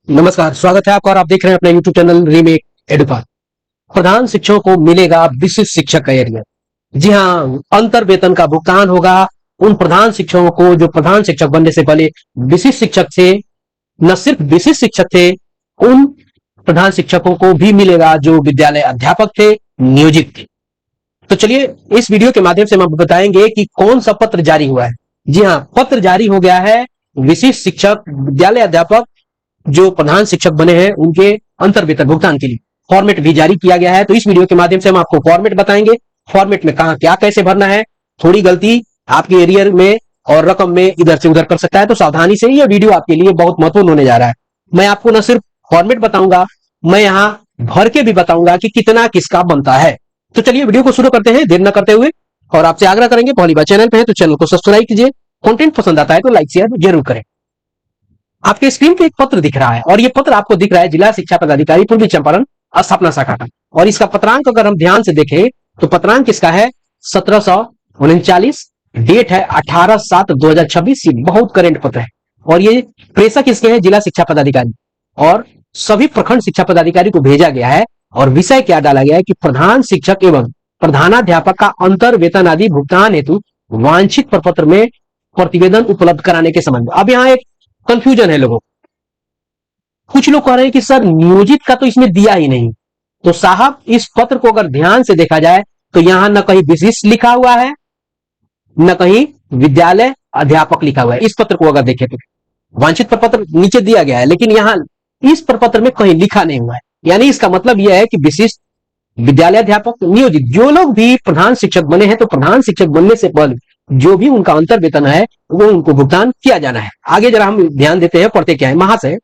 नमस्कार, स्वागत है आपका और आप देख रहे हैं अपना YouTube चैनल रीमेक एडुपाथ। प्रधान शिक्षकों को मिलेगा विशिष्ट शिक्षक का एरिया। जी हाँ, अंतर वेतन का भुगतान होगा उन प्रधान शिक्षकों को जो प्रधान शिक्षक बनने से पहले विशिष्ट शिक्षक थे। न सिर्फ विशिष्ट शिक्षक थे, उन प्रधान शिक्षकों को भी मिलेगा जो विद्यालय अध्यापक थे, नियोजित थे। तो चलिए इस वीडियो के माध्यम से हम बताएंगे कि कौन सा पत्र जारी हुआ है। जी हाँ, पत्र जारी हो गया है विशिष्ट शिक्षक विद्यालय अध्यापक जो प्रधान शिक्षक बने हैं उनके अंतर वेतन भुगतान के लिए फॉर्मेट भी जारी किया गया है। तो इस वीडियो के माध्यम से हम आपको फॉर्मेट बताएंगे, फॉर्मेट में कहां क्या कैसे भरना है। थोड़ी गलती आपके एरियर में और रकम में इधर से उधर कर सकता है, तो सावधानी से यह वीडियो आपके लिए बहुत महत्वपूर्ण होने जा रहा है। मैं आपको न सिर्फ फॉर्मेट बताऊंगा, मैं यहाँ भर के भी बताऊंगा कि कितना किसका बनता है। तो चलिए वीडियो को शुरू करते हैं देर न करते हुए, और आपसे आग्रह करेंगे पहली बार चैनल पे है तो चैनल को सब्सक्राइब कीजिए, कंटेंट पसंद आता है तो लाइक शेयर जरूर करें। आपके स्क्रीन पे एक पत्र दिख रहा है और ये पत्र आपको दिख रहा है जिला शिक्षा पदाधिकारी पूर्वी चंपारण स्थापना शाखा का। और इसका पत्रांक अगर हम ध्यान से देखें तो पत्रांक इसका है 1739, डेट है 18/7/2026। ये बहुत करेंट पत्र है और ये प्रेषक इसके हैं जिला शिक्षा पदाधिकारी और सभी प्रखंड शिक्षा पदाधिकारी को भेजा गया है। और विषय क्या डाला गया है कि प्रधान शिक्षक एवं प्रधानाध्यापक का अंतर वेतन आदि भुगतान हेतु वांछित प्रपत्र में प्रतिवेदन उपलब्ध कराने के संबंध में। अब यहाँ एक कंफ्यूजन है लोगों, कुछ लोग कह रहे हैं कि सर नियोजित का तो इसमें दिया ही नहीं। तो साहब इस पत्र को अगर ध्यान से देखा जाए तो यहां न कहीं विशिष्ट लिखा हुआ है न कहीं विद्यालय अध्यापक लिखा हुआ है। इस पत्र को अगर देखें तो वांछित प्रपत्र नीचे दिया गया है लेकिन यहां इस प्रपत्र में कहीं लिखा नहीं हुआ है। यानी इसका मतलब यह है कि विशिष्ट विद्यालय अध्यापक नियोजित जो लोग भी प्रधान शिक्षक बने हैं तो प्रधान शिक्षक बनने से पहले जो भी उनका अंतर वेतन है वो उनको भुगतान किया जाना है। आगे जरा हम ध्यान देते हैं, पढ़ते क्या है। महाशय,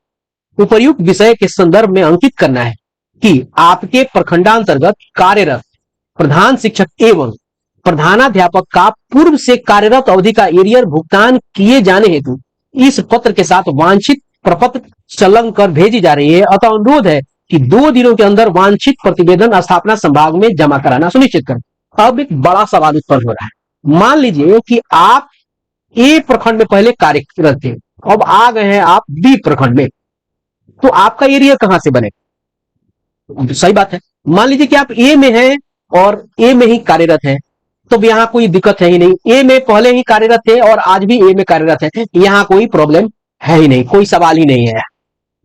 उपर्युक्त विषय के संदर्भ में अंकित करना है कि आपके प्रखंडांतर्गत कार्यरत प्रधान शिक्षक एवं प्रधानाध्यापक का पूर्व से कार्यरत अवधि का एरियर भुगतान किए जाने हेतु इस पत्र के साथ वांछित प्रपत्र संलग्न कर भेजी जा रही है। अतः अनुरोध है कि 2 दिनों के अंदर वांछित प्रतिवेदन स्थापना संभाग में जमा कराना सुनिश्चित करें। अब एक बड़ा सवाल उत्पन्न हो रहा है। मान लीजिए कि आप ए प्रखंड में पहले कार्यरत थे, अब आ गए हैं आप बी प्रखंड में, तो आपका एरिया कहां से बने? सही बात है। मान लीजिए कि आप ए में हैं और ए में ही कार्यरत हैं, तो यहां कोई दिक्कत है ही नहीं। ए में पहले ही कार्यरत थे और आज भी ए में कार्यरत है, यहां कोई प्रॉब्लम है ही नहीं, कोई सवाल ही नहीं है।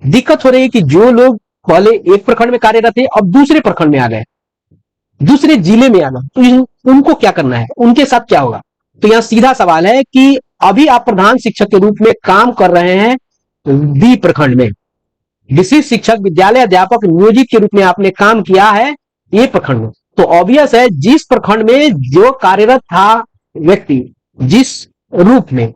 दिक्कत हो रही है कि जो लोग पहले एक प्रखंड में कार्यरत थे अब दूसरे प्रखंड में आ गए, दूसरे जिले में आ गए, तो उनको क्या करना है, उनके साथ क्या होगा? तो यहां सीधा सवाल है कि अभी आप प्रधान शिक्षक के रूप में काम कर रहे हैं बी प्रखंड में, विशिष्ट शिक्षक विद्यालय अध्यापक नियोजित के रूप में आपने काम किया है ए प्रखंड में। तो ऑब्वियस है जिस प्रखंड में जो कार्यरत था व्यक्ति जिस रूप में,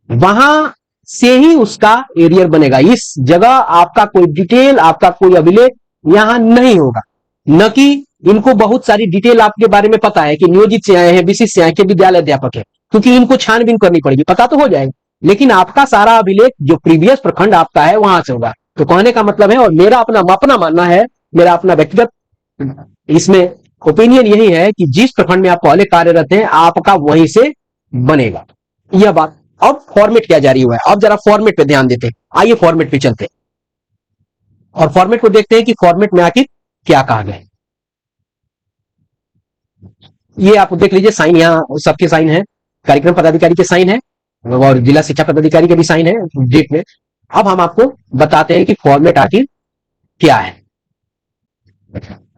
वहां से ही उसका एरियर बनेगा। इस जगह आपका कोई डिटेल, आपका कोई अभिलेख यहां नहीं होगा। न कि इनको बहुत सारी डिटेल आपके बारे में पता है कि नियोजित से आए हैं, विशिष्ट से आए हैं, विद्यालय अध्यापक है, क्योंकि इनको छानबीन करनी पड़ेगी, पता तो हो जाएगा लेकिन आपका सारा अभिलेख जो प्रीवियस प्रखंड आपका है वहां से होगा। तो कहने का मतलब है, और मेरा अपना मानना है, मेरा अपना व्यक्तिगत इसमें ओपिनियन यही है कि जिस प्रखंड में आप पहले कार्यरत हैं आपका वहीं से बनेगा यह बात। अब फॉर्मेट क्या जारी हुआ है, अब जरा फॉर्मेट पे ध्यान देते हैं। आइए फॉर्मेट पे चलते हैं और फॉर्मेट को देखते हैं कि फॉर्मेट में आखिर क्या कहा गया। ये आप देख लीजिए, साइन यहाँ सबके साइन है, कार्यक्रम पदाधिकारी के साइन है और जिला शिक्षा पदाधिकारी के भी साइन है डेट में। अब हम आपको बताते हैं कि फॉर्मेट आखिर क्या है।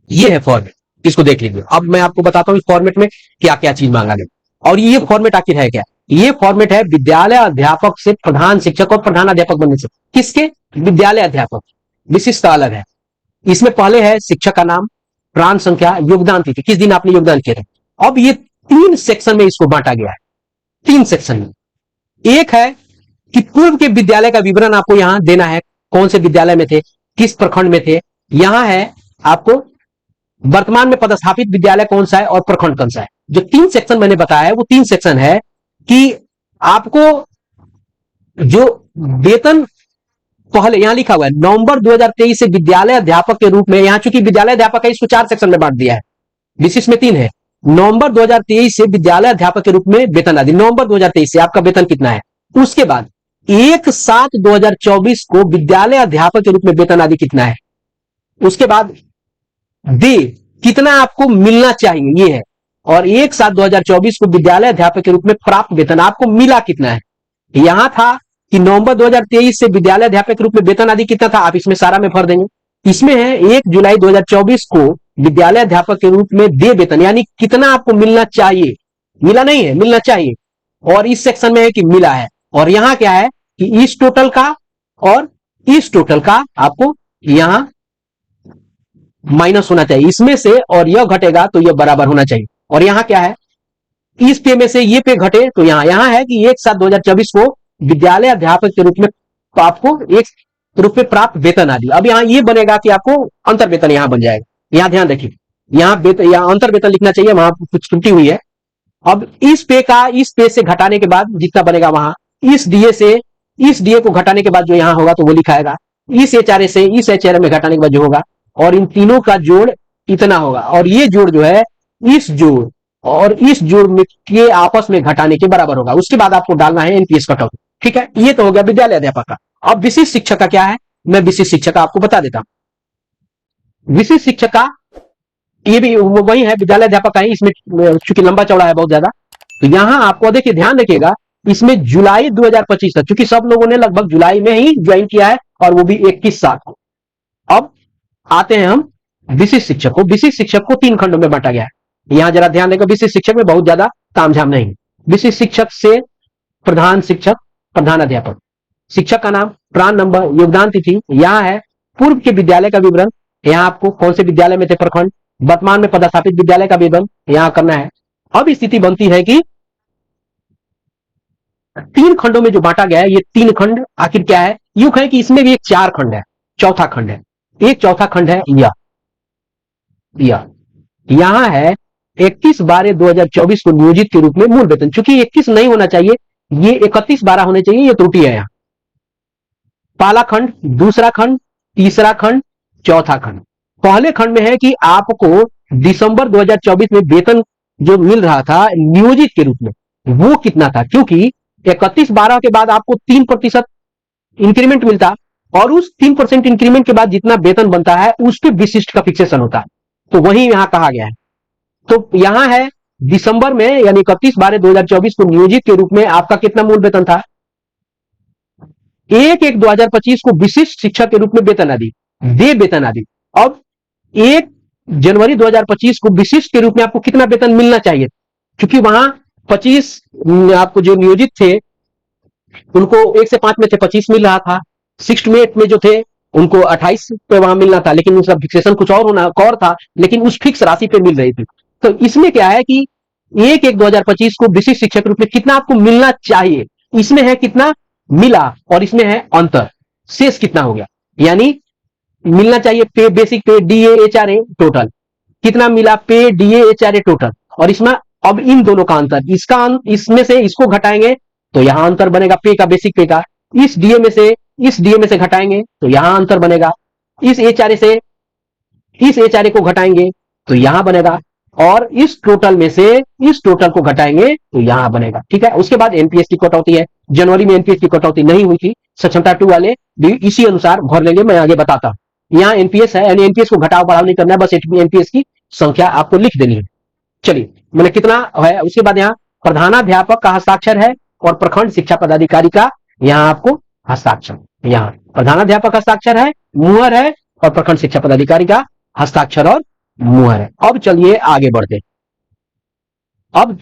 ये है फॉर्मेट, इसको देख लीजिए। अब मैं आपको बताता हूं इस फॉर्मेट में क्या क्या चीज मांगा गया और ये फॉर्मेट आखिर है क्या। ये फॉर्मेट है विद्यालय अध्यापक से प्रधान शिक्षक और प्रधानाध्यापक बनने से। किसके? विद्यालय अध्यापक, विशिष्टता अलग है। इसमें पहले है शिक्षक का नाम, प्राण संख्या, योगदान तिथि, किस दिन आपने योगदान किया था। अब ये 3 सेक्शन में इसको बांटा गया है, 3 सेक्शन में। एक है कि पूर्व के विद्यालय का विवरण आपको यहां देना है, कौन से विद्यालय में थे, किस प्रखंड में थे। यहां है आपको वर्तमान में पदस्थापित विद्यालय कौन सा है और प्रखंड कौन सा है। जो 3 सेक्शन मैंने बताया है वो 3 सेक्शन है कि आपको जो वेतन पहले यहां लिखा हुआ है नवंबर 2023 से विद्यालय अध्यापक के रूप में, यहां चूंकि विद्यालय अध्यापक है इसको 4 सेक्शन में बांट दिया है, विशिष्ट में 3 है। नवंबर 2023 से विद्यालय अध्यापक के रूप में वेतन आदि, नवंबर 2023 से आपका वेतन कितना है। उसके बाद 1/7/2024 को विद्यालय अध्यापक के रूप में वेतन आदि कितना है, उसके बाद दे कितना आपको मिलना चाहिए ये है, और 1/7/2024 को विद्यालय अध्यापक के रूप में प्राप्त वेतन आपको मिला कितना है। यहां था कि नवंबर 2023 से विद्यालय अध्यापक के रूप में वेतन आदि कितना था, आप इसमें सारा में भर देंगे। इसमें है 1 जुलाई 2024 को विद्यालय अध्यापक के रूप में दे वेतन, यानी कितना आपको मिलना चाहिए, मिला नहीं है, मिलना चाहिए, और इस सेक्शन में है कि मिला है। और यहां क्या है कि इस टोटल का और इस टोटल का आपको यहां माइनस होना चाहिए इसमें से, और यह घटेगा तो यह बराबर होना चाहिए। और यहां क्या है, इस पे में से ये पे घटे तो यहां है कि 1/7/2024 को विद्यालय अध्यापक के रूप में आपको एक रूप में प्राप्त वेतन आदि। अब यहां ये बनेगा कि आपको अंतर वेतन यहां बन जाएगा। यहां ध्यान रखिए, यहां अंतर वेतन लिखना चाहिए, वहां कुछ त्रुटि हुई है। अब इस पे का इस पे से घटाने के बाद जितना बनेगा वहां, इस डीए से इस डीए को घटाने के बाद जो यहां होगा तो वो लिखाएगा, इस एचआरए से इस एचआरए में घटाने के बाद जो होगा, और इन तीनों का जोड़ इतना होगा, और ये जोड़ जो है इस जोड़ और इस जोड़ में के आपस में घटाने के बराबर होगा। उसके बाद आपको डालना है एनपीएस कटौती। ठीक है, ये तो हो गया विद्यालय अध्यापक का। अब विशिष्ट शिक्षक का क्या है, मैं विशिष्ट शिक्षक का आपको बता देता हूं। विशिष्ट शिक्षक का ये भी वही है, विद्यालय अध्यापक का ही, इसमें चूंकि लंबा चौड़ा है बहुत ज्यादा, तो यहां आपको देखिए ध्यान रखिएगा, इसमें जुलाई 2025 तक, क्योंकि सब लोगों ने लगभग जुलाई में ही ज्वाइन किया है, और वो भी 21/7 को। अब आते हैं हम विशिष्ट शिक्षक को। विशिष्ट शिक्षक को 3 खंडों में बांटा गया है। यहां जरा ध्यान देगा, विशिष्ट शिक्षक में बहुत ज्यादा तामझाम नहीं। विशिष्ट शिक्षक से प्रधान शिक्षक, प्रधान अध्यापक, शिक्षक का नाम, प्राण नंबर, योगदान तिथि, यहां है पूर्व के विद्यालय का विवरण, यहां आपको कौन से विद्यालय में थे प्रखंड, वर्तमान में पदस्थापित विद्यालय का विवरण यहां करना है। अब स्थिति बनती है कि 3 खंडों में जो बांटा गया है, ये 3 खंड आखिर क्या है, यूं है कि इसमें भी एक 4 खंड है, चौथा खंड है, एक चौथा खंड है यहां है 31/12/2024 को नियोजित के रूप में मूल वेतन, चूंकि 21 नहीं होना चाहिए, ये 31/12 होने चाहिए, ये त्रुटि है। यहां पहला खंड, दूसरा खंड, तीसरा खंड, चौथा खंड। पहले खंड में है कि आपको दिसंबर 2024 में वेतन जो मिल रहा था नियोजित के रूप में, वो कितना था, क्योंकि 31/12 के बाद आपको 3% इंक्रीमेंट मिलता, और उस 3% इंक्रीमेंट के बाद जितना वेतन बनता है उस पर विशिष्ट का फिक्सेशन होता है, तो वही यहां कहा गया है। तो यहां है दिसंबर में, यानी 31/12/2024 को नियोजित के रूप में आपका कितना मूल वेतन था, 1/1/2025 को विशिष्ट शिक्षक के रूप में वेतन आदि, दे वेतन आदि। अब 1 जनवरी 2025 को विशिष्ट के रूप में आपको कितना वेतन मिलना चाहिए, क्योंकि वहां 25 आपको जो नियोजित थे उनको 1 से 5 में थे 25 मिल रहा था, 6 में जो थे उनको 28 पे वहां मिलना था, लेकिन उसका फिक्सेशन कुछ और होना और था, लेकिन उस फिक्स राशि पे मिल रही थी। तो इसमें क्या है कि 1/1/2025 को विशिष्ट शिक्षक के रूप में कितना आपको मिलना चाहिए, इसमें है कितना मिला, और इसमें है अंतर, शेष कितना हो गया, यानी मिलना चाहिए पे, बेसिक पे, डीए एचआरए टोटल कितना मिला, पे डीए एचआरए टोटल, और इसमें अब इन दोनों का अंतर, इसमें से इसको घटाएंगे तो यहां अंतर बनेगा पे का, बेसिक पे का, इस डीए में से घटाएंगे तो यहां अंतर बनेगा, इस एचआरए से इस एचआरए को घटाएंगे तो यहां बनेगा, और इस टोटल में से इस टोटल को घटाएंगे तो यहां बनेगा। ठीक है, उसके बाद एनपीएस की कटौती है। जनवरी में एनपीएस की कटौती नहीं हुई थी, सक्षमता 2 वाले भी इसी अनुसार भर लेंगे, मैं आगे बताता हूं। यहां एनपीएस है, यानी एनपीएस को घटाव बढ़ाव नहीं करना है, बस एनपीएस की संख्या आपको लिख देनी है। चलिए, मैंने कितना है, उसके बाद यहाँ प्रधानाध्यापक का हस्ताक्षर है, और प्रखंड शिक्षा पदाधिकारी का यहां आपको हस्ताक्षर, यहां प्रधानाध्यापक हस्ताक्षर है, मुहर है, और प्रखंड शिक्षा पदाधिकारी का हस्ताक्षर और मुहर है। अब चलिए आगे बढ़ते, अब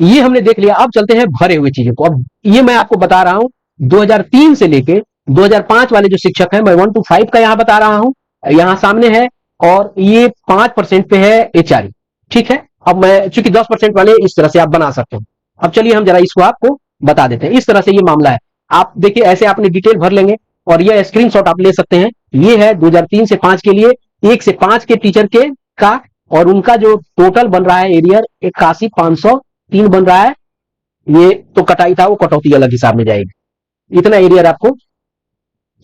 ये हमने देख लिया, अब चलते हैं भरे हुए चीजों को। अब ये मैं आपको बता रहा हूं 2003 से लेके 2005 वाले जो शिक्षक हैं, मैं 1 to 5 का यहां बता रहा हूं, यहां सामने है, और ये 5% पे है एचआरई। ठीक है, अब मैं चूंकि 10% वाले इस तरह से आप बना सकते हैं। अब चलिए हम जरा इसको आपको बता देते हैं, इस तरह से ये मामला है। आप देखिए, ऐसे आपने डिटेल भर लेंगे, और ये स्क्रीनशॉट आप ले सकते हैं। ये है 2003 से 5 के लिए, 1 से 5 के टीचर के का, और उनका जो टोटल बन रहा है एरियर 81,503 बन रहा है। ये तो कटाई था, वो कटौती अलग हिसाब में जाएगी। इतना एरियर आपको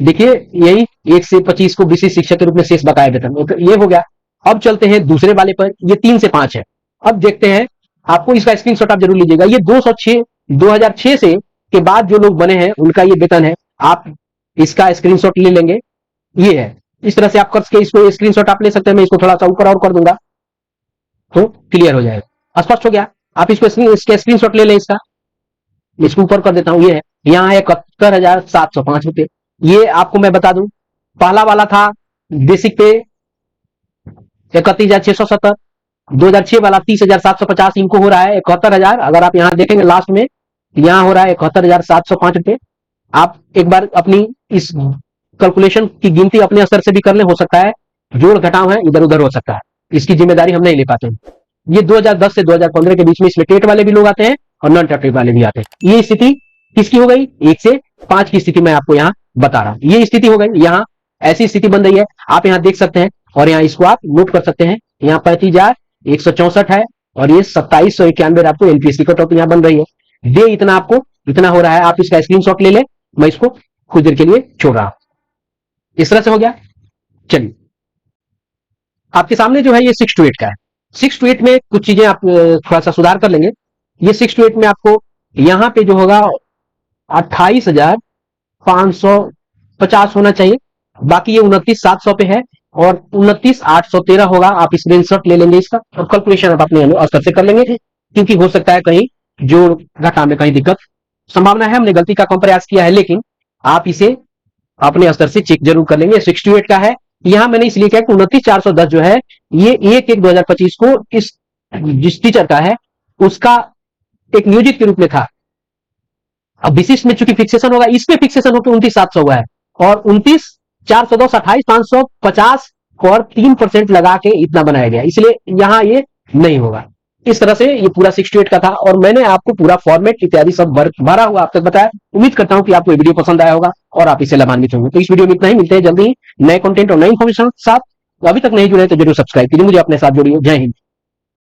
देखिए, यही 1 से 25 को विशिष्ट शिक्षक के रूप में शेष बकाया वेतन, ये हो गया। अब चलते हैं दूसरे वाले पर, ये 3 से 5 है। अब देखते हैं, आपको इसका स्क्रीनशॉट आप जरूर लीजिएगा। ये 2006 से के बाद जो लोग बने हैं उनका ये वेतन है। आप इसका स्क्रीनशॉट ले लेंगे, ये है। इस तरह से आप करके इसको स्क्रीनशॉट आप ले सकते हैं। मैं इसको थोड़ा सा ऊपर और कर दूंगा तो क्लियर हो जाएगा। स्पष्ट हो गया? आप इसको इसके स्क्रीनशॉट ले लें इसका। इसको ऊपर कर देता हूं, ये है। यहाँ है 71,705 रुपए। ये आपको मैं बता दूं, पहला वाला था बेसिक पे 31,670, 2006 वाला 30,750, इनको हो रहा है 71,000। अगर आप यहाँ देखेंगे लास्ट में, यहाँ हो रहा है 71,705 रुपए। आप एक बार अपनी इस कैलकुलेशन की गिनती अपने स्तर से भी कर ले, हो सकता है जोड़ घटाव है इधर उधर हो सकता है, इसकी जिम्मेदारी हम नहीं ले पाते हैं। ये 2010 से 2015 के बीच में इसमें टेट वाले भी लोग आते हैं और नॉन टेट वाले भी आते हैं। ये स्थिति किसकी हो गई? 1 से 5 की स्थिति मैं आपको यहाँ बता रहा हूं। ये स्थिति हो गई, यहाँ ऐसी स्थिति बन रही है, आप यहाँ देख सकते हैं और यहाँ इसको आप नोट कर सकते हैं। यहाँ 35,164 है और ये 2791 आपको एनपीएससी कट ऑफ यहाँ बन रही है। दे इतना आपको इतना हो रहा है। आप इसका स्क्रीनशॉट ले लें, मैं इसको कुछ देर के लिए छोड़ रहा हूं। इस तरह से हो गया। चलिए, आपके सामने जो है ये 6 to 8 का है। 6 to 8 में कुछ चीजें आप थोड़ा सा सुधार कर लेंगे। ये 6 to 8 में आपको यहां पे जो होगा 28,550 होना चाहिए। बाकी ये 29,700 पे है और 29,813 होगा। आप स्क्रीनशॉट ले लेंगे इसका और कैलकुलेशन आप अपने स्तर से कर लेंगे, क्योंकि हो सकता है कहीं जोड़ घटाव में कहीं दिक्कत संभावना है। हमने गलती का कम प्रयास किया है, लेकिन आप इसे अपने स्तर से चेक जरूर कर लेंगे। 6 to 8 का है। यहां मैंने इसलिए किया कि 29,410 जो है ये 1/1/2025 को इस जिस टीचर का है उसका एक नियोजित के रूप में था। अब विशिष्ट में चूंकि फिक्सेशन होगा, इसमें फिक्सेशन होकर 29,700 हुआ है और 29,410 28,550 और 3% लगा के इतना बनाया गया, इसलिए यहां ये नहीं होगा। इस तरह से ये पूरा 6 to 8 का था और मैंने आपको पूरा फॉर्मेट इत्यादि सब भरा हुआ आप तक बताया। उम्मीद करता हूं कि आपको ये वीडियो पसंद आया होगा और आप इसे लाभान्वित होंगे। तो इस वीडियो में इतना ही, मिलते हैं जल्दी ही नए कंटेंट और नई इन्फॉर्मेशन के साथ। अभी तक नहीं जुड़े तो जरूर सब्सक्राइब कीजिए, मुझे अपने साथ जोड़िए। जय हिंद।